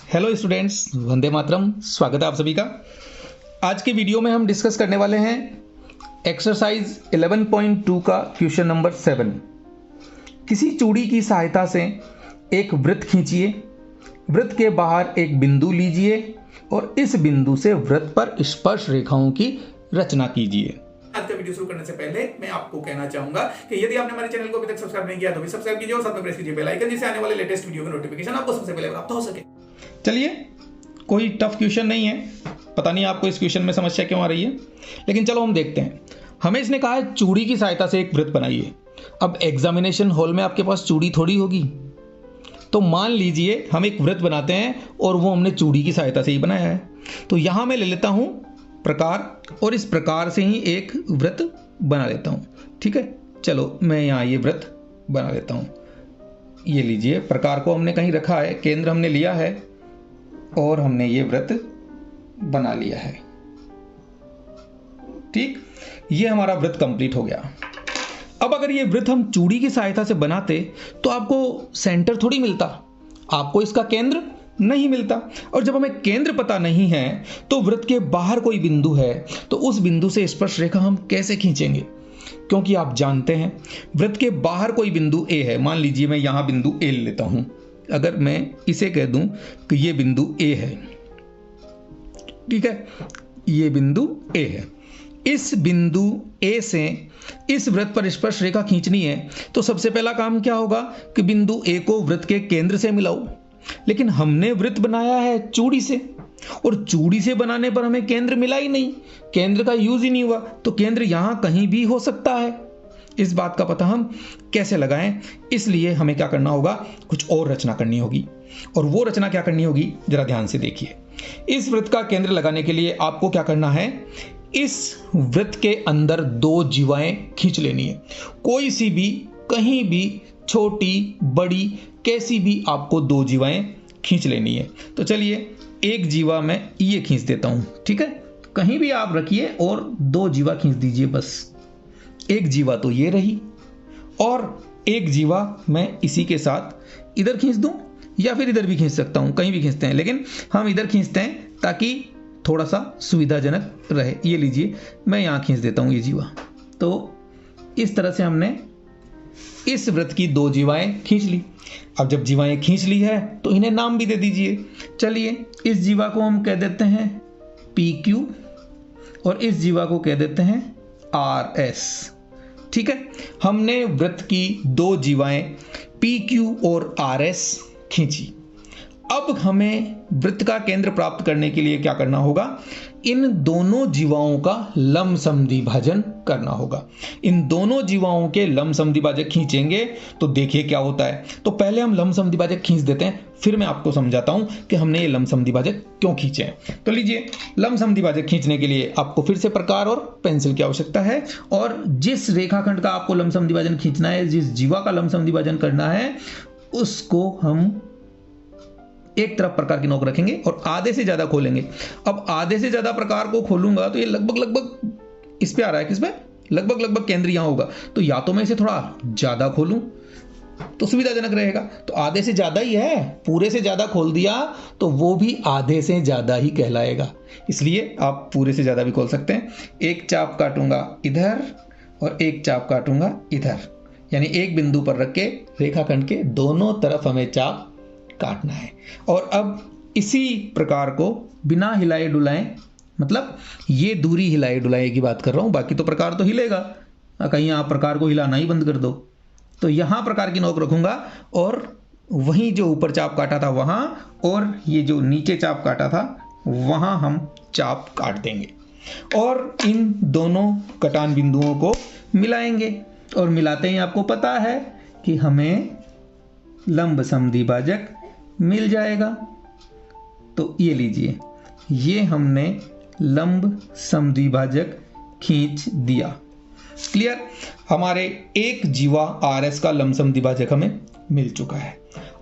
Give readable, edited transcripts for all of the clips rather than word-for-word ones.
Hello students, Vande Mataram. स्वागत है आप सभी का। आज के वीडियो में हम डिस्कस करने वाले हैं एक्सरसाइज 11.2 का क्वेश्चन नंबर 7। किसी चूड़ी की सहायता से एक वृत्त खींचिए। वृत्त के बाहर एक बिंदु लीजिए और इस बिंदु से वृत्त पर स्पर्श रेखाओं की रचना कीजिए। आज का वीडियो शुरू करने से पहले मैं आपको कहना चाहूंगा कि यदि आपने हमारे चैनल को अभी तक सब्सक्राइब नहीं किया तो भी सब्सक्राइब कीजिए और साथ में प्रेस कीजिए बेल आइकन, जिससे आने वाले लेटेस्ट वीडियो का नोटिफिकेशन आपको सबसे पहले प्राप्त हो सके। चलिए, कोई टफ क्वेश्चन नहीं है। पता नहीं आपको इस क्वेश्चन में समस्या क्यों आ रही है, लेकिन चलो हम देखते हैं। हमें इसने कहा है चूड़ी की सहायता से एक वृत्त बनाइए। अब एग्जामिनेशन हॉल में आपके पास चूड़ी थोड़ी होगी, तो मान लीजिए हम एक वृत्त बनाते हैं और वो हमने चूड़ी की सहायता से ही बनाया है। तो यहां मैं ले लेता हूं प्रकार और इस प्रकार से ही एक वृत्त बना लेता हूं। ठीक है, चलो मैं यहां ये वृत्त बना लेता हूं। ये लीजिए, प्रकार को हमने कहीं रखा है, केंद्र हमने लिया है और हमने ये वृत्त बना लिया है। ठीक, ये हमारा वृत्त कंप्लीट हो गया। अब अगर ये वृत्त हम चूड़ी की सहायता से बनाते तो आपको सेंटर थोड़ी मिलता, आपको इसका केंद्र नहीं मिलता। और जब हमें केंद्र पता नहीं है तो वृत्त के बाहर कोई बिंदु है तो उस बिंदु से स्पर्श रेखा हम कैसे खींचेंगे? क्योंकि आप जानते हैं वृत्त के बाहर कोई बिंदु ए है। मान लीजिए मैं यहां बिंदु ए लेता हूं। अगर मैं इसे कह दूं कि ये बिंदु ए है, ठीक है, ये बिंदु ए है। इस बिंदु ए से इस वृत्त पर स्पर्श रेखा खींचनी है तो सबसे पहला काम क्या होगा कि बिंदु ए को वृत्त के केंद्र से मिलाओ। लेकिन हमने वृत्त बनाया है चूड़ी से, और चूड़ी से बनाने पर हमें केंद्र मिला ही नहीं, केंद्र का यूज ही नहीं हुआ। तो केंद्र यहां कहीं भी हो सकता है। इस बात का पता हम कैसे लगाएं? इसलिए हमें क्या करना होगा, कुछ और रचना करनी होगी। और वो रचना क्या करनी होगी, जरा ध्यान से देखिए। इस वृत्त का केंद्र लगाने के लिए आपको क्या करना है, इस वृत्त के अंदर दो जीवाएं खींच लेनी है। कोई सी भी, कहीं भी, छोटी बड़ी कैसी भी आपको दो जीवाएं खींच लेनी है। तो चलिए, एक जीवा मैं ये खींच देता हूं। ठीक है, कहीं भी आप रखिए और दो जीवा खींच दीजिए बस। एक जीवा तो ये रही और एक जीवा मैं इसी के साथ इधर खींच दूं, या फिर इधर भी खींच सकता हूं, कहीं भी खींचते हैं, लेकिन हम इधर खींचते हैं ताकि थोड़ा सा सुविधाजनक रहे। ये लीजिए, मैं यहां खींच देता हूं ये जीवा। तो इस तरह से हमने इस वृत्त की दो जीवाएं खींच ली। अब जब जीवाएं खींच ली है तो इन्हें नाम भी दे दीजिए। चलिए, इस जीवा को हम कह देते हैं PQ और इस जीवा को कह देते हैं RS। ठीक है, हमने वृत्त की दो जीवाएं PQ और RS खींची। अब हमें वृत्त का केंद्र प्राप्त करने के लिए क्या करना होगा, इन दोनों जीवाओं का लंब समद्विभाजन करना होगा। इन दोनों जीवाओं के लंब समद्विभाजक खींचेंगे तो देखिए क्या होता है। तो पहले हम लंब समद्विभाजक खींच देते हैं, फिर मैं आपको समझाता हूं कि हमने ये लंब समद्विभाजक क्यों खींचे हैं। तो लीजिए, लंब समद्विभाजक खींचने के लिए आपको फिर से प्रकार और पेंसिल की आवश्यकता है। और जिस रेखाखंड का आपको लंब समद्विभाजन खींचना है, जिस जीवा का लंब समद्विभाजन करना है, उसको हम एक तरफ प्रकार की नोक रखेंगे और आधे से ज्यादा खोलेंगे। अब आधे से ज्यादा प्रकार को खोलूंगा तो ये लगभग इस पे आ रहा है, किस पे, लगभग केंद्र यहां होगा। तो या तो मैं इसे थोड़ा ज्यादा खोलूं तो सुविधाजनक रहेगा। तो आधे से ज्यादा ही है, पूरे से ज्यादा खोल दिया तो वो भी आधे से ज्यादा ही कहलाएगा। इसलिए आप पूरे से ज्यादा भी खोल सकते हैं। एक चाप काटूंगा इधर और एक चाप काटूंगा इधर, यानी एक बिंदु पर रख के रेखाखंड के दोनों तरफ हमें चाप काटना है। और अब इसी प्रकार को बिना हिलाए डुलाए, मतलब ये दूरी हिलाए डुलाए की बात कर रहा हूं, बाकी तो प्रकार तो हिलेगा, कहीं आप प्रकार को हिलाना ही बंद कर दो। तो यहां प्रकार की नोक रखूंगा और वहीं जो ऊपर चाप काटा था वहां, और ये जो नीचे चाप काटा था वहां हम चाप काट देंगे और इन दोनों कटान बिंदुओं को मिलाएंगे। और मिलाते ही आपको पता है कि हमें लंब समद्विभाजक मिल जाएगा। तो ये लीजिए, ये हमने लंब समद्विभाजक खींच दिया। क्लियर, हमारे एक जीवा RS का लंब समद्विभाजक हमें मिल चुका है।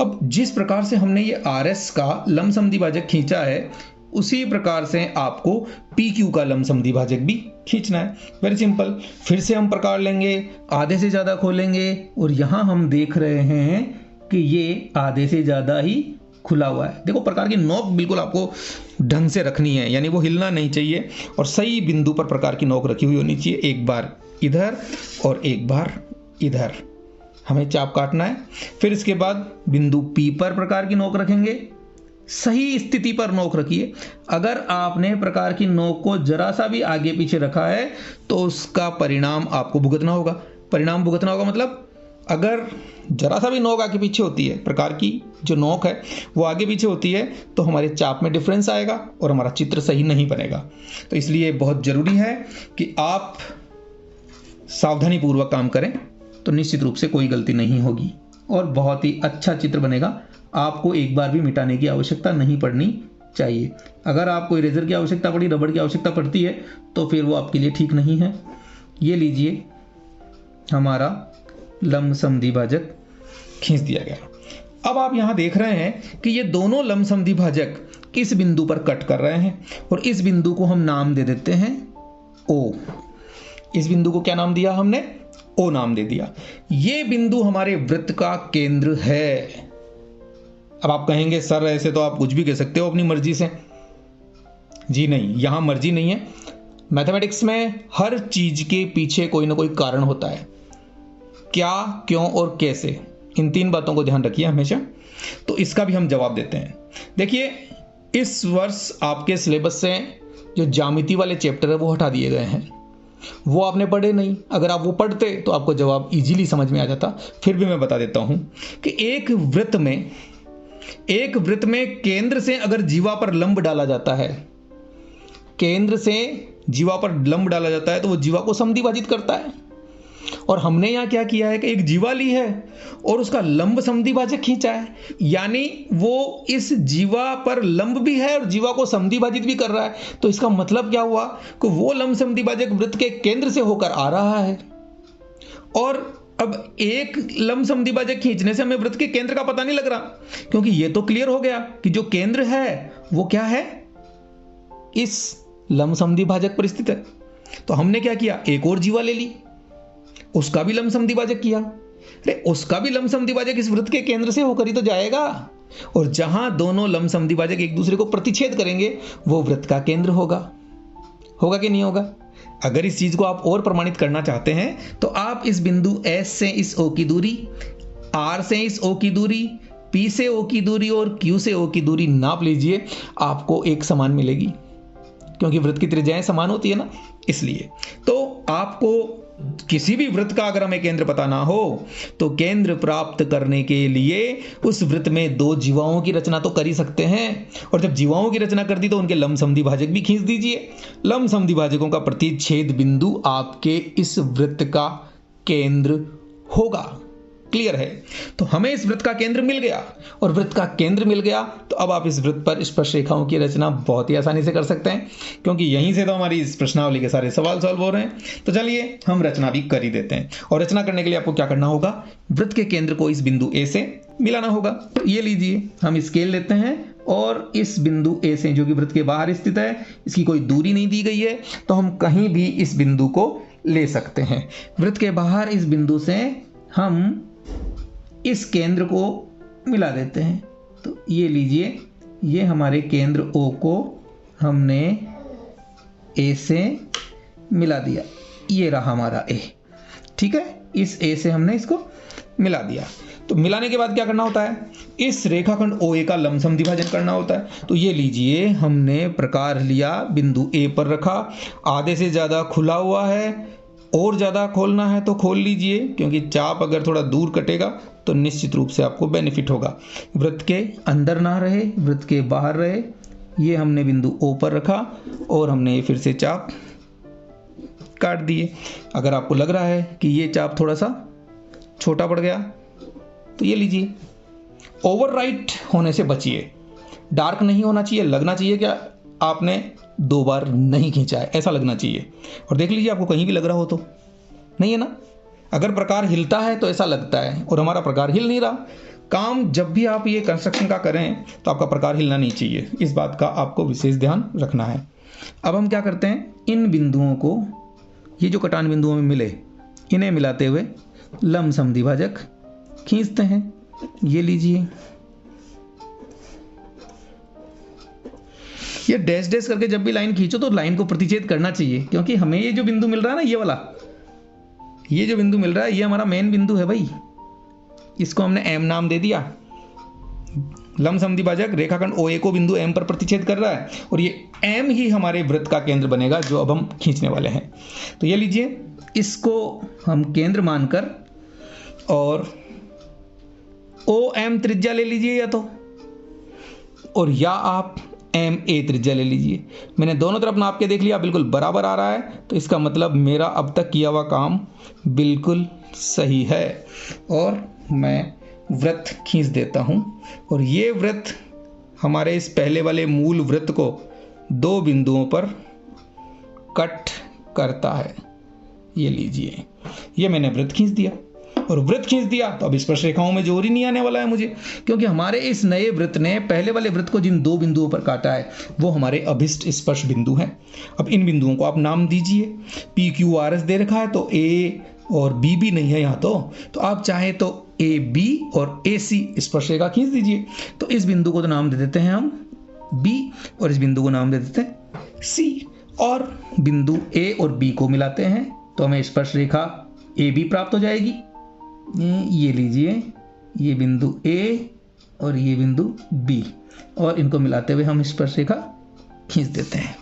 अब जिस प्रकार से हमने ये RS का लंब समद्विभाजक खींचा है, उसी प्रकार से आपको PQ का लंब समद्विभाजक भी खींचना है। वेरी सिंपल, फिर से हम प्रकार लेंगे, आधे से ज्यादा खोलेंगे और यहां हम देख रहे हैं कि ये आधे से ज्यादा ही खुला हुआ है। देखो प्रकार की नोक बिल्कुल आपको ढंग से रखनी है, यानी वो हिलना नहीं चाहिए और सही बिंदु पर प्रकार की नोक रखी हुई होनी चाहिए। एक बार इधर और एक बार इधर हमें चाप काटना है। फिर इसके बाद बिंदु P पर प्रकार की नोक रखेंगे, सही स्थिति पर नोक रखिए। अगर आपने प्रकार की नोक को जरा सा भी आगे पीछे रखा है तो उसका परिणाम आपको भुगतना होगा। परिणाम भुगतना होगा मतलब अगर जरा सा भी नोक आगे पीछे होती है, प्रकार की जो नोक है वो आगे पीछे होती है, तो हमारे चाप में डिफरेंस आएगा और हमारा चित्र सही नहीं बनेगा। तो इसलिए बहुत ज़रूरी है कि आप सावधानी पूर्वक काम करें, तो निश्चित रूप से कोई गलती नहीं होगी और बहुत ही अच्छा चित्र बनेगा। आपको एक बार भी मिटाने की आवश्यकता नहीं पड़नी चाहिए। अगर आपको इरेजर की आवश्यकता पड़ी, रबड़ की आवश्यकता पड़ती है, तो फिर वो आपके लिए ठीक नहीं है। ये लीजिए, हमारा लंबसम भाजक खींच दिया गया। अब आप यहाँ देख रहे हैं कि ये दोनों लंबसम भाजक किस बिंदु पर कट कर रहे हैं और इस बिंदु को हम नाम दे देते हैं O। इस बिंदु को क्या नाम दिया हमने? O नाम दे दिया। ये बिंदु हमारे वृत्त का केंद्र है। अब आप कहेंगे सर ऐसे तो आप कुछ भी कह सकते हो अपनी मर्जी से। जी नहीं, यहां मर्जी नहीं है। मैथमेटिक्स में हर चीज के पीछे कोई ना कोई कारण होता है। क्या, क्यों और कैसे, इन 3 बातों को ध्यान रखिए हमेशा। तो इसका भी हम जवाब देते हैं। देखिए, इस वर्ष आपके सिलेबस से जो ज्यामिति वाले चैप्टर है वो हटा दिए गए हैं। वो आपने पढ़े नहीं। अगर आप वो पढ़ते तो आपको जवाब इजीली समझ में आ जाता। फिर भी मैं बता देता हूं कि एक वृत्त में केंद्र से अगर जीवा पर लंब डाला जाता है, केंद्र से जीवा पर लंब डाला जाता है तो वो जीवा को समद्विभाजित करता है। और हमने यहां क्या किया है कि एक जीवा ली है और उसका लंब समद्विभाजक खींचा है, यानी वो इस जीवा पर लंब भी है और जीवा को समद्विभाजित भी कर रहा है। तो इसका मतलब क्या हुआ कि वो लंब समद्विभाजक वृत्त के केंद्र से होकर आ रहा है। और अब एक लंब समद्विभाजक खींचने से हमें वृत्त के केंद्र का पता नहीं लग रहा, क्योंकि ये तो क्लियर हो गया कि जो केंद्र है वो क्या है, इस लंब समद्विभाजक पर स्थित है। तो हमने क्या किया, एक और जीवा ले ली, उसका भी लंब समद्विभाजक किया। अरे उसका भी लंब समद्विभाजक इस वृत्त के केंद्र से होकर ही तो जाएगा। और जहां दोनों लंब समद्विभाजक एक दूसरे को प्रतिच्छेद करेंगे वो वृत्त का केंद्र होगा। होगा कि नहीं होगा? अगर इस चीज को आप और प्रमाणित करना चाहते हैं तो आप इस बिंदु S से इस O की दूरी, R से इस O की दूरी, P से O की दूरी और Q से O की दूरी नाप लीजिए, आपको एक समान मिलेगी, क्योंकि वृत्त की त्रिज्याएं समान होती है ना, इसलिए। तो आपको किसी भी वृत्त का अगर हमें केंद्र पता ना हो तो केंद्र प्राप्त करने के लिए उस वृत्त में 2 जीवाओं की रचना तो कर ही सकते हैं। और जब जीवाओं की रचना कर दी तो उनके लंब समद्विभाजक भी खींच दीजिए। लंब समद्विभाजकों का प्रतिच्छेद बिंदु आपके इस वृत्त का केंद्र होगा। क्लियर है? तो हमें इस वृत्त का केंद्र मिल गया, और वृत्त का केंद्र मिल गया तो अब आप इस वृत्त पर स्पर्श रेखाओं की रचना बहुत ही आसानी से कर सकते हैं, क्योंकि यहीं से तो हमारी इस प्रश्नावली के सारे सवाल सॉल्व हो रहे हैं। तो चलिए हम रचना भी कर ही देते हैं। और रचना करने के लिए आपको क्या करना होगा, वृत्त के केंद्र को इस बिंदु A से मिलाना होगा। तो ये लीजिए, हम स्केल लेते हैं और इस बिंदु A से, जो कि वृत्त के बाहर स्थित है, इसकी कोई दूरी नहीं दी गई है, तो हम कहीं भी इस बिंदु को ले सकते हैं। वृत्त के बाहर इस बिंदु से हम इस केंद्र को मिला देते हैं। तो ये लीजिए, ये हमारे केंद्र O को हमने A से मिला दिया। ये रहा हमारा A, ठीक है। इस A से हमने इसको मिला दिया। तो मिलाने के बाद क्या करना होता है, इस रेखाखंड OA का लंब समद्विभाजन करना होता है। तो ये लीजिए, हमने प्रकार लिया, बिंदु A पर रखा, आधे से ज़्यादा खुला हुआ है, और ज़्यादा खोलना है तो खोल लीजिए, क्योंकि चाप अगर थोड़ा दूर कटेगा तो निश्चित रूप से आपको बेनिफिट होगा। वृत्त के अंदर ना रहे, वृत्त के बाहर रहे। ये हमने बिंदु O पर रखा और हमने फिर से चाप काट दिए। अगर आपको लग रहा है कि ये चाप थोड़ा सा छोटा पड़ गया तो ये लीजिए, ओवरराइट होने से बचिए। डार्क नहीं होना चाहिए, लगना चाहिए क्या आपने 2 बार नहीं खींचा है, ऐसा लगना चाहिए। और देख लीजिए, आपको कहीं भी लग रहा हो तो नहीं है ना। अगर प्रकार हिलता है तो ऐसा लगता है, और हमारा प्रकार हिल नहीं रहा। काम जब भी आप ये कंस्ट्रक्शन का करें तो आपका प्रकार हिलना नहीं चाहिए, इस बात का आपको विशेष ध्यान रखना है। अब हम क्या करते हैं, इन बिंदुओं को, ये जो कटान बिंदुओं में मिले, इन्हें मिलाते हुए लंब समद्विभाजक खींचते हैं। ये लीजिए, ये डैश डैश करके जब भी लाइन खींचो तो लाइन को प्रतिच्छेद करना चाहिए, क्योंकि हमें ये जो बिंदु मिल रहा है ना, ये वाला, ये जो बिंदु मिल रहा है, ये हमारा मेन बिंदु है भाई। इसको हमने एम नाम दे दिया। लंबसमद्विभाजक रेखाखंड OA को बिंदु M पर प्रतिच्छेद कर रहा है और ये M ही हमारे वृत्त का केंद्र बनेगा जो अब हम खींचने वाले हैं। तो ये लीजिए, इसको हम केंद्र मानकर और OM त्रिज्या ले लीजिए या तो, और या आप MA त्रिज्या ले लीजिए। मैंने दोनों तरफ नाप के देख लिया, बिल्कुल बराबर आ रहा है, तो इसका मतलब मेरा अब तक किया हुआ काम बिल्कुल सही है। और मैं वृत्त खींच देता हूं और ये वृत्त हमारे इस पहले वाले मूल वृत्त को दो बिंदुओं पर कट करता है। ये लीजिए, ये मैंने वृत्त खींच दिया, और वृत्त खींच दिया तो अब स्पर्श रेखाओं में जोर ही नहीं आने वाला है मुझे, क्योंकि हमारे इस नए वृत्त ने पहले वाले वृत्त को जिन दो बिंदुओं पर काटा है वो हमारे अभिष्ट स्पर्श बिंदु हैं। अब इन बिंदुओं को आप नाम दीजिए। PQRS दे रखा है तो A और B भी नहीं है यहाँ, तो आप चाहे तो AB और AC स्पर्श रेखा खींच दीजिए। तो इस बिंदु को तो नाम दे देते हैं हम B और इस बिंदु को नाम दे देते हैं C, और बिंदु A और B को मिलाते हैं तो हमें स्पर्श रेखा AB प्राप्त हो जाएगी। ये लीजिए, ये बिंदु A और ये बिंदु B, और इनको मिलाते हुए हम स्पर्श रेखा खींच देते हैं।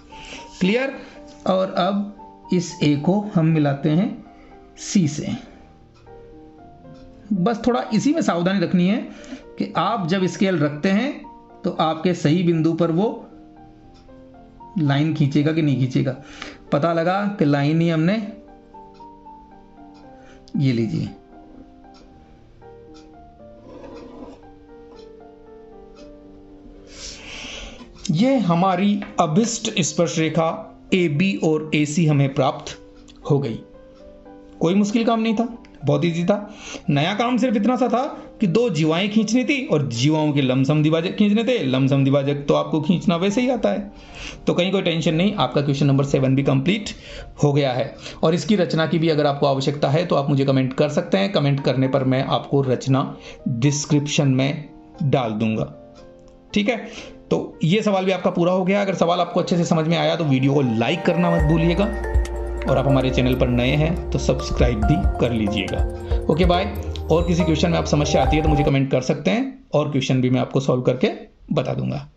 क्लियर। और अब इस A को हम मिलाते हैं C से। बस थोड़ा इसी में सावधानी रखनी है कि आप जब स्केल रखते हैं तो आपके सही बिंदु पर वो लाइन खींचेगा कि नहीं खींचेगा। पता लगा कि लाइन ही हमने, ये लीजिए, ये हमारी अभिष्ट स्पर्श रेखा AB और AC हमें प्राप्त हो गई। कोई मुश्किल काम नहीं था, बहुत इजी था। नया काम सिर्फ इतना सा था कि दो जीवाएं खींचनी थी और जीवाओं के लंबसमद्विभाजक खींचने थे। लंबसमद्विभाजक तो आपको खींचना वैसे ही आता है, तो कहीं कोई टेंशन नहीं। आपका क्वेश्चन नंबर 7 भी कंप्लीट हो गया है, और इसकी रचना की भी अगर आपको आवश्यकता है तो आप मुझे कमेंट कर सकते हैं। कमेंट करने पर मैं आपको रचना डिस्क्रिप्शन में डाल दूंगा, ठीक है। तो ये सवाल भी आपका पूरा हो गया। अगर सवाल आपको अच्छे से समझ में आया तो वीडियो को लाइक करना मत भूलिएगा, और आप हमारे चैनल पर नए हैं तो सब्सक्राइब भी कर लीजिएगा। Okay bye. और किसी क्वेश्चन में आप समस्या आती है तो मुझे कमेंट कर सकते हैं, और क्वेश्चन भी मैं आपको सॉल्व करके बता दूंगा।